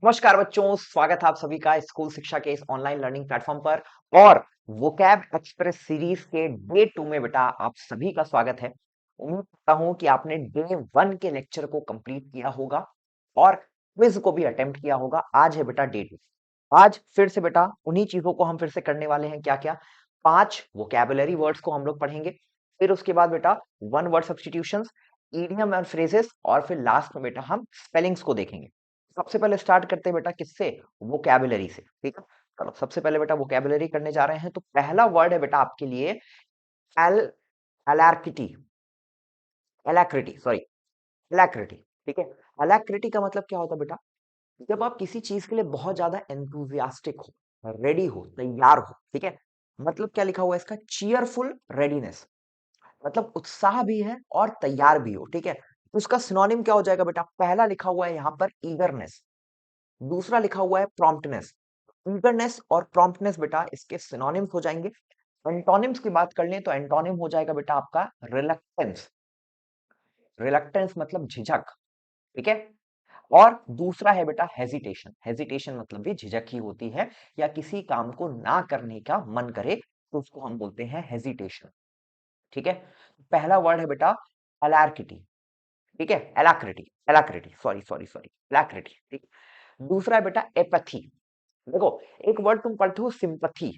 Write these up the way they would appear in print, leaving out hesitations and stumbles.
नमस्कार बच्चों, स्वागत है आप सभी का स्कूल शिक्षा के इस ऑनलाइन लर्निंग प्लेटफॉर्म पर। और वोकैब एक्सप्रेस सीरीज के डे 2 में बेटा आप सभी का स्वागत है। उम्मीद करता हूं कि आपने डे 1 के लेक्चर को कंप्लीट किया होगा और क्विज को भी अटेम्प्ट किया होगा। आज है बेटा डे 2। आज फिर से बेटा उन्हीं चीजों को हम फिर से करने वाले हैं। क्या क्या? 5 वोकैबुलरी वर्ड्स को हम लोग पढ़ेंगे, फिर उसके बाद बेटा वन वर्ड सब्स्टिट्यूशंस, इडियम और फ्रेजेस, और फिर लास्ट में बेटा हम स्पेलिंग्स को देखेंगे। सबसे पहले स्टार्ट करते हैं बेटा किससे? वोकैबुलरी से। ठीक है, चलो सबसे पहले बेटा वोकैबुलरी करने जा रहे हैं। तो पहला वर्ड है बेटा आपके लिए एल एलार्किटी एलाक्रिटी सॉरी एलाक्रिटी। ठीक है, एलाक्रिटी का मतलब क्या होता है बेटा? जब आप किसी चीज के लिए बहुत ज्यादा एंथुजियास्टिक हो, रेडी हो, तैयार हो। ठीक है, मतलब क्या लिखा हुआ है इसका? चीयरफुल रेडीनेस, मतलब उत्साह भी है और तैयार भी हो। ठीक है, तो उसका सिनोनिम क्या हो जाएगा बेटा? पहला लिखा हुआ है यहाँ पर ईगरनेस, दूसरा लिखा हुआ है प्रॉम्प्टनेस। ईगरनेस और प्रॉम्प्टनेस बेटा इसके सिनोनिम्स हो जाएंगे। एंटोनिम्स की बात कर लें तो एंटोनिम हो जाएगा बेटा आपका रिलक्टेंस। रिलक्टेंस मतलब झिझक। ठीक है, और दूसरा है बेटा हेजिटेशन। हेजिटेशन मतलब भी झिझक ही होती है, या किसी काम को ना करने का मन करे तो उसको हम बोलते हैं हेजिटेशन। ठीक है, पहला वर्ड है बेटा एलार्किटी। ठीक है, alacrity, alacrity, sorry sorry sorry, alacrity. ठीक, दूसरा है बेटा एपैथी। देखो, एक वर्ड तुम पढ़ते हो सिंपथी,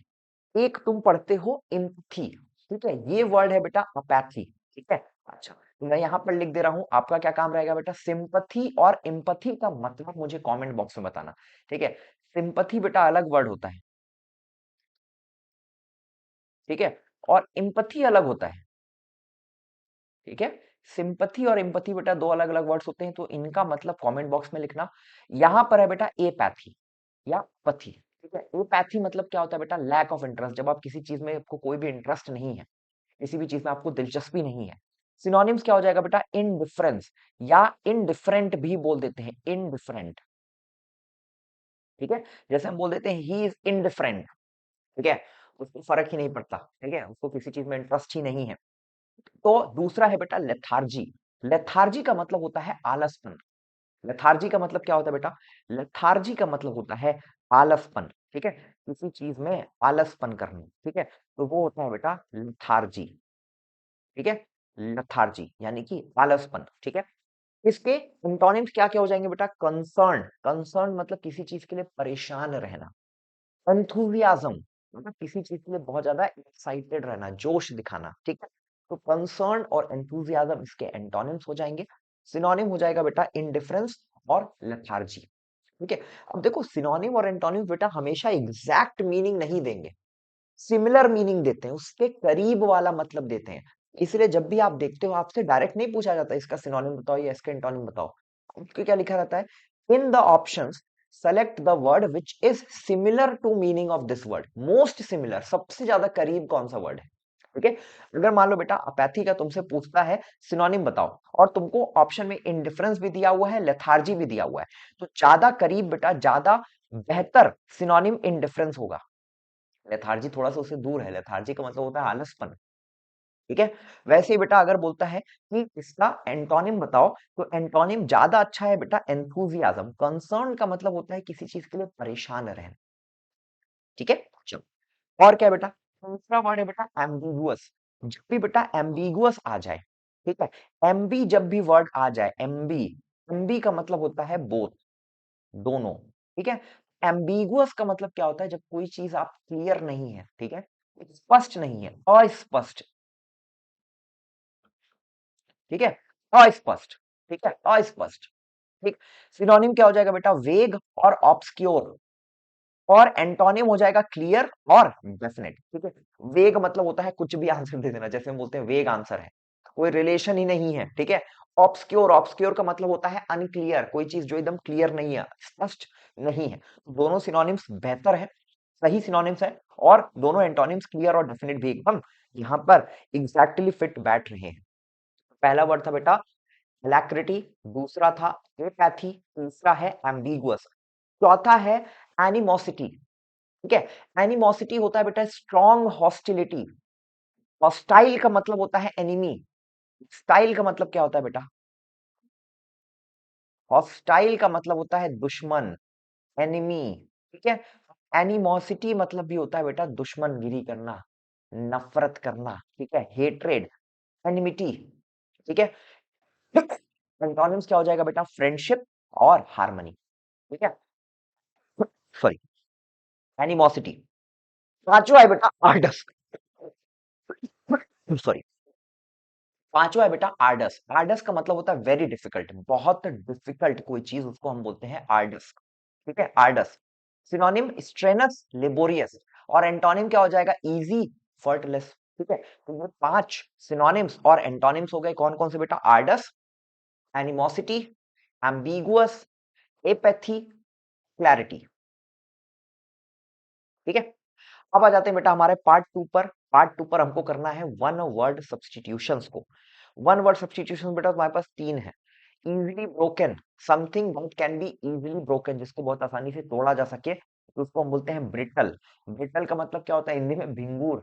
एक तुम पढ़ते हो इम्पथी। ठीक है, ये वर्ड है बेटा अपैथी। ठीक है, अच्छा, तो मैं यहाँ पर लिख दे रहा हूं। आपका क्या काम रहेगा बेटा? सिंपथी और इम्पथी का मतलब मुझे कमेंट बॉक्स में बताना। ठीक है, सिंपथी बेटा अलग वर्ड होता है, ठीक है, और इम्पथी अलग होता है। ठीक है, सिंपथी और एम्पथी बेटा दो अलग अलग वर्ड्स होते हैं, तो इनका मतलब कमेंट बॉक्स में लिखना। यहां पर है बेटा एपैथी या पथी। ठीक है, एपैथी मतलब क्या होता है बेटा? लैक ऑफ इंटरेस्ट, जब आप किसी चीज में आपको कोई भी इंटरेस्ट नहीं है, किसी भी चीज में आपको दिलचस्पी नहीं है। सिनोनिम्स क्या हो जाएगा बेटा? इनडिफरेंस, या इनडिफरेंट भी बोल देते हैं, इनडिफरेंट। ठीक है, जैसे हम बोल देते हैं ही इज इनडिफरेंट। ठीक है, उसको फर्क ही नहीं पड़ता। ठीक है, उसको किसी चीज में इंटरेस्ट ही नहीं है। तो दूसरा है बेटा लेथार्जी। लेथार्जी का मतलब होता है आलसपन। लेथार्जी का मतलब क्या होता है बेटा? लेथार्जी का मतलब होता है आलसपन। ठीक है, किसी चीज में आलसपन करना। ठीक है, तो वो होता है बेटा लेथार्जी। ठीक है, लेथार्जी यानी कि आलसपन। ठीक है, इसके इंटोनिम्स क्या क्या हो जाएंगे बेटा? कंसर्न, कंसर्न मतलब किसी चीज के लिए परेशान रहना। एंथुजियाज्म मतलब किसी चीज के लिए बहुत ज्यादा एक्साइटेड रहना, जोश दिखाना। ठीक है, तो कंसर्न और एंथुजियाज्म इसके एंटोनिम्स हो जाएंगे। सिनोनिम हो जाएगा बेटा इंडिफरेंस और लेथार्जी। ठीक है, अब देखो सिनोनिम और एंटोनिम बेटा हमेशा एग्जैक्ट मीनिंग नहीं देंगे, सिमिलर मीनिंग देते हैं, उसके करीब वाला मतलब देते हैं। इसलिए जब भी आप देखते हो आपसे डायरेक्ट नहीं पूछा जाता इसका सिनोनिम बताओ या इसका एंटोनिम बताओ। आपको क्या लिखा रहता है? In the options select the word which is similar to meaning of this word. Most similar, सबसे ज्यादा करीब कौन सा वर्ड है? ठीक है, अगर मान लो बेटा अपैथी का तुमसे पूछता है सिनोनिम बताओ, और तुमको ऑप्शन में इंडिफरेंस भी दिया हुआ है, लेथार्जी भी दिया हुआ है, तो ज्यादा करीब बेटा, ज्यादा बेहतर सिनोनिम इंडिफरेंस होगा। लेथार्जी थोड़ा सा उससे दूर है, लेथार्जी का मतलब होता है आलसपन। ठीक है, वैसे ही बेटा अगर बोलता है कि इसका एंटोनिम बताओ, तो एंटोनिम ज्यादा अच्छा है बेटा एंथुजियाज्म। कंसर्न का मतलब होता है किसी चीज के लिए परेशान रहना। ठीक है, चलो, और क्या है बेटा? दूसरा वर्ड है बेटा एम्बिगुअस। जब भी बेटा एम्बिगुअस आ जाए, ठीक है, एम्बी जब भी वर्ड आ जाए, एम्बी, एम्बी का मतलब होता है बोथ, दोनों। ठीक है, एम्बिगुअस का मतलब क्या होता है? जब कोई चीज आप क्लियर नहीं है, ठीक है, स्पष्ट नहीं है, अस्पष्ट। ठीक है, अस्पष्ट। ठीक है, अस्पष्ट। ठीक, सिनोनिम क्या हो जाएगा बेटा? वेग और ऑब्सक्योर, और एंटोनिम हो जाएगा क्लियर और डेफिनेट। ठीक है, वेग मतलब होता है कुछ भी आंसर दे देना, जैसे हम बोलते हैं वेग आंसर है, कोई रिलेशन ही नहीं है। ठीक है, ऑब्सक्योर, ऑब्सक्योर का मतलब होता है अनक्लियर, कोई चीज जो एकदम क्लियर नहीं है, स्पष्ट नहीं है। तो दोनों सिनोनिम्स बेहतर है, सही सिनोनिम्स है, और दोनों एंटोनिम्स क्लियर और डेफिनेट भी एकदम यहाँ पर एग्जैक्टली फिट बैठ रहे हैं। पहला वर्ड था बेटा अलैक्रिटी, दूसरा था एपैथी, तीसरा है एम्बिगुअस, चौथा है एनिमोसिटी। ठीक है, एनिमोसिटी होता है बेटा स्ट्रॉन्ग हॉस्टिलिटी। हॉस्टाइल का मतलब होता है एनिमी। स्टाइल का मतलब क्या होता है बेटा? हॉस्टाइल का मतलब होता है दुश्मन। एनिमी, ठीक है। एनिमोसिटी मतलब भी होता है बेटा दुश्मनगिरी करना, नफरत करना, ठीक है, हेट्रेड, एनिमिटी, ठीक है। एंटोनिम्स क्या हो जाएगा बेटा, फ्रेंडशिप और हार्मनी, ठीक है, सॉरी, एनिमोसिटी। पांचवा है बेटा आर्डस, सॉरी, पांचवा है बेटा आर्डस। आर्डस का मतलब होता है वेरी डिफिकल्ट, बहुत डिफिकल्ट कोई चीज, उसको हम बोलते हैं आर्डस, ठीक है, आर्डस। सिनोनिम स्ट्रेनस, लेबोरियस, और एंटोनिम क्या हो जाएगा, इजी, फर्टलेस, ठीक है। तो ये पांच सिनोनिम्स और एंटोनिम्स हो गए, कौन कौन से बेटा, आर्डस, एनिमोसिटी, एम्बिगुअस, एपैथी, क्लैरिटी, ठीक है। अब आ जाते हैं बेटा हमारे पार्ट टू पर। पार्ट टू पर हमको करना है वन वर्ड सब्सटीट्यूशंस को। वन वर्ड सब्सटीट्यूशन बेटा तुम्हारे पास तीन है। Easily broken, something that can be easily broken, जिसको बहुत आसानी से तोड़ा जा सके, तो उसको हम बोलते हैं ब्रिटल। ब्रिटल का मतलब क्या होता है हिंदी में, भिंगूर,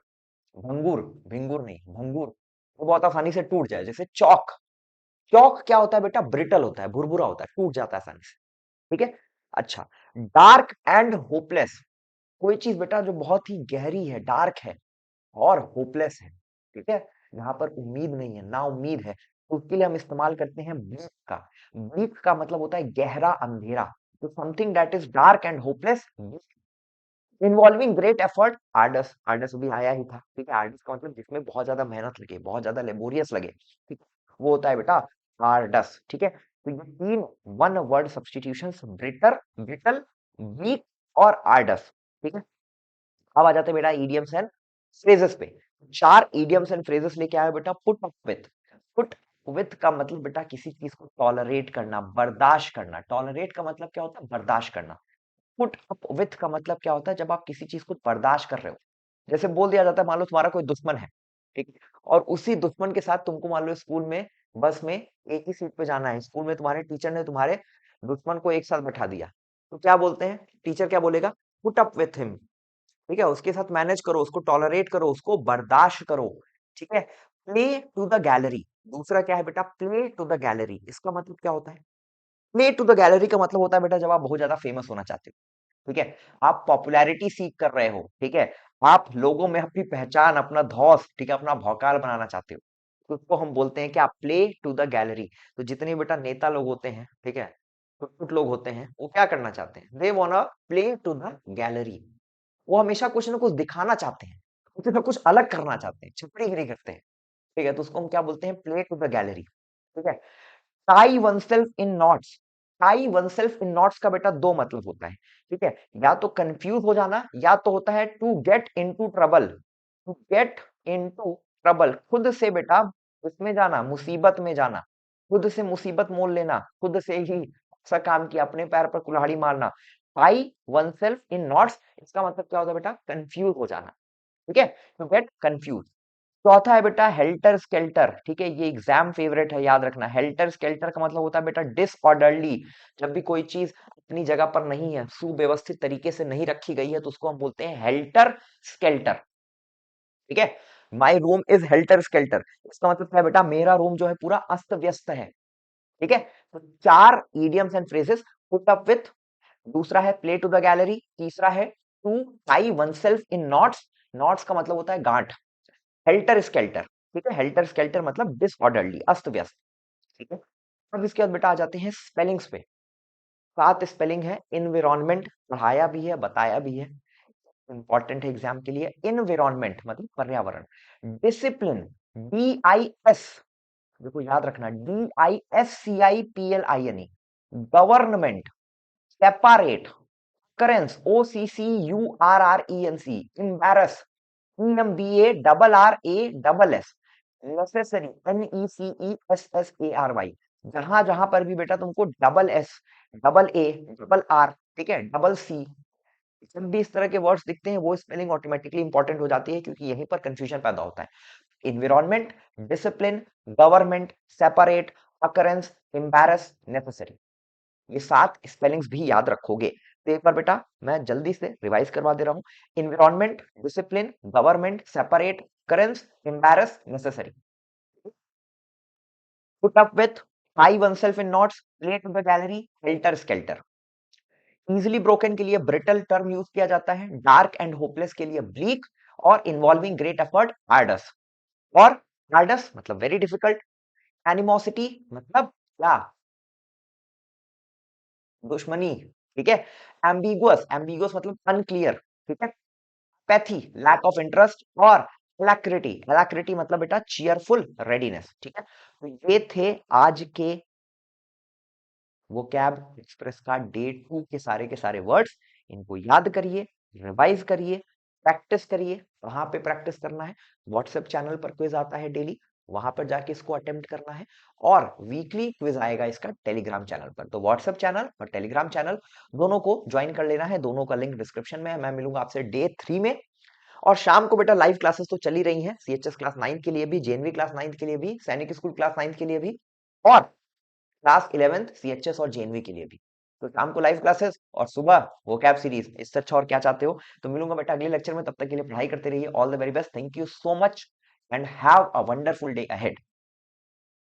भंगूर, भिंगूर नहीं, भंगूर, वो बहुत आसानी से टूट जाए, जैसे चौक। चौक क्या होता है बेटा, ब्रिटल होता है, भुरभुरा होता है, टूट जाता है आसानी से, ठीक है। अच्छा, डार्क एंड होपलेस, कोई चीज बेटा जो बहुत ही गहरी है, डार्क है और होपलेस है, ठीक है, जहां पर उम्मीद नहीं है, ना उम्मीद है, तो उसके लिए हम इस्तेमाल करते हैं ब्लीक का। ब्लीक का मतलब होता है गहरा अंधेरा, तो something that is dark and hopeless, involving great effort, arduous. Arduous भी आया ही था, ठीक है, आर्डस का मतलब जिसमें बहुत ज्यादा मेहनत लगे, बहुत ज्यादा लेबोरियस लगे, ठीक, वो होता है बेटा आर्डस, ठीक है। तो ये तीन वन वर्ड सब्सटीट्यूशंस, ब्रिटर, ब्रिटल, वीक और आर्डस, ठीक है। अब आ जाते हैं बेटा इडियम्स एंड फ्रेजेस पे। चार इडियम्स एंड फ्रेजेस लेके आए बेटा। Put up with, put with का मतलब बेटा किसी चीज को टॉलरेट करना, बर्दाश्त करना। टॉलरेट का मतलब क्या होता है, बर्दाश्त करना। पुट अप विथ का मतलब क्या होता है, जब आप किसी चीज को बर्दाश्त कर रहे हो, जैसे बोल दिया जाता है, मान लो तुम्हारा कोई दुश्मन है, ठीक है, और उसी दुश्मन के साथ तुमको मान लो स्कूल में, बस में एक ही सीट पे जाना है, स्कूल में तुम्हारे टीचर ने तुम्हारे दुश्मन को एक साथ बैठा दिया, तो क्या बोलते हैं, टीचर क्या बोलेगा, पुट अप विथ हिम, ठीक है, उसके साथ मैनेज करो, उसको टॉलरेट करो, उसको बर्दाश्त करो, ठीक है। प्ले टू द गैलरी, दूसरा क्या है बेटा, प्ले टू द गैलरी, इसका मतलब क्या होता है, प्ले टू द गैलरी का मतलब होता है बेटा जब आप बहुत ज्यादा फेमस होना चाहते हो, ठीक है, आप पॉपुलैरिटी सीख कर रहे हो, ठीक है, आप लोगों में अपनी पहचान, अपना धौस, ठीक है, अपना भौकाल बनाना चाहते हो, तो उसको हम बोलते हैं कि आप प्ले टू द गैलरी। तो जितने बेटा नेता लोग होते हैं, ठीक है, कुछ लोग होते हैं, वो क्या करना चाहते हैं, they wanna play to the gallery, वो हमेशा कुछ ना कुछ दिखाना चाहते हैं, कुछ ना कुछ अलग करना चाहते हैं, छपड़ीगिरी करते हैं, ठीक है, तो उसको हम क्या बोलते हैं, प्ले टू द गैलरी, ठीक है। Tie oneself in knots, tie oneself in knots का बेटा दो मतलब होता है, ठीक है, या तो कंफ्यूज हो जाना, या तो होता है to get into trouble, to get into trouble, खुद से बेटा इसमें जाना, मुसीबत में जाना, खुद से मुसीबत मोल लेना, खुद से ही ऐसा काम किया, अपने पैर पर कुल्हाड़ी मारना। टाई वनसेल्फ इन नॉट्स, इसका मतलब क्या होता है बेटा, कंफ्यूज हो जाना, ठीक है, टू गेट कंफ्यूज। चौथा है बेटा हेल्टर स्केल्टर, ठीक है, ये एग्जाम फेवरेट है, याद रखना। हेल्टर स्केल्टर का मतलब होता है बेटा डिसऑर्डरली, जब भी कोई चीज अपनी जगह पर नहीं है, सुव्यवस्थित तरीके से नहीं रखी गई है, तो उसको हम बोलते हैं हेल्टर स्केल्टर, ठीक है। My room is helter skeletal, इसका मतलब क्या है बेटा, मेरा रूम जो है पूरा अस्त व्यस्त है, ठीक है। तो चार idioms and phrases, put up with, दूसरा है प्ले टू द गैलरी, तीसरा है to tie oneself in knots, knots का मतलब होता है गांठ, हेल्टर स्केल्टर, ठीक है, हेल्टर स्केल्टर मतलब डिसऑर्डरली, अस्त व्यस्त, ठीक है। अब इसके बाद बेटा आ जाते हैं स्पेलिंग्स पे। सात स्पेलिंग है, इन्विरॉनमेंट पढ़ाया भी है, बताया भी है, इंपॉर्टेंट है एग्जाम के लिए। इन्विरॉनमेंट मतलब पर्यावरण। डिसिप्लिन, DIS, देखो याद रखना, DISCIPLINE, government, separate, occurrence, OCCURRENC, embarrass, EMBARRASS, necessary, NECESSARY, जहां जहां पर भी बेटा तुमको double S, double A, double R, ठीक है, डबल सी, जब भी इस तरह के वर्ड्स दिखते हैं, वो स्पेलिंग ऑटोमेटिकली इंपॉर्टेंट हो जाती है, क्योंकि यहीं पर कंफ्यूजन पैदा होता है। Environment, discipline, government, separate, occurrence, embarrass, necessary, ये सात स्पेलिंग्स भी याद रखोगे। तो एक बार बेटा मैं जल्दी से रिवाइज करवा दे रहा हूँ। Environment, discipline, government, separate, occurrence, embarrass, necessary. Put up with, tie oneself in knots, play to the gallery, helter skelter। Easily broken के लिए ब्रिटल टर्म यूज किया जाता है, डार्क एंड होपलेस के लिए ब्लीक, और इन्वॉल्विंग ग्रेट एफर्ट हार्डस। और हार्डस मतलब वेरी डिफिकल्ट, एनिमोसिटी मतलब क्या, दुश्मनी, ठीक है। एम्बिगुअस, एम्बिगुअस मतलब अनक्लियर, ठीक है। पैथी लैक ऑफ इंटरेस्ट, और एलैक्रिटी, एलैक्रिटी मतलब बेटा चीयरफुल रेडीनेस, ठीक है। तो ये थे आज के वो कैब एक्सप्रेस का डे 2 के सारे वर्ड्स। इनको याद करिए, रिवाइज करिए, प्रैक्टिस करिए। कहाँ पे प्रैक्टिस करना है, व्हाट्सएप चैनल पर क्विज आता है डेली, वहां पर जाके इसको अटेम्प्ट करना है। और वीकली क्विज आएगा इसका टेलीग्राम चैनल पर, तो व्हाट्सएप चैनल और टेलीग्राम चैनल दोनों को ज्वाइन कर लेना है, दोनों का लिंक डिस्क्रिप्शन में है। मैं मिलूंगा आपसे डे 3 में। और शाम को बेटा लाइव क्लासेस तो चल ही रही हैं, सीएचएस क्लास 9 के लिए भी, जेएनवी क्लास 9 के लिए भी, सैनिक स्कूल क्लास 9 के लिए भी, और क्लास 11th सीएचएस और जेएनवी के लिए भी। तो शाम को लाइव क्लासेस और सुबह वो कैब सीरीज, इससे अच्छा और क्या चाहते हो। तो मिलूंगा बेटा अगले लेक्चर में, तब तक के लिए पढ़ाई करते रहिए। All the very best, thank you so much and have a wonderful day ahead.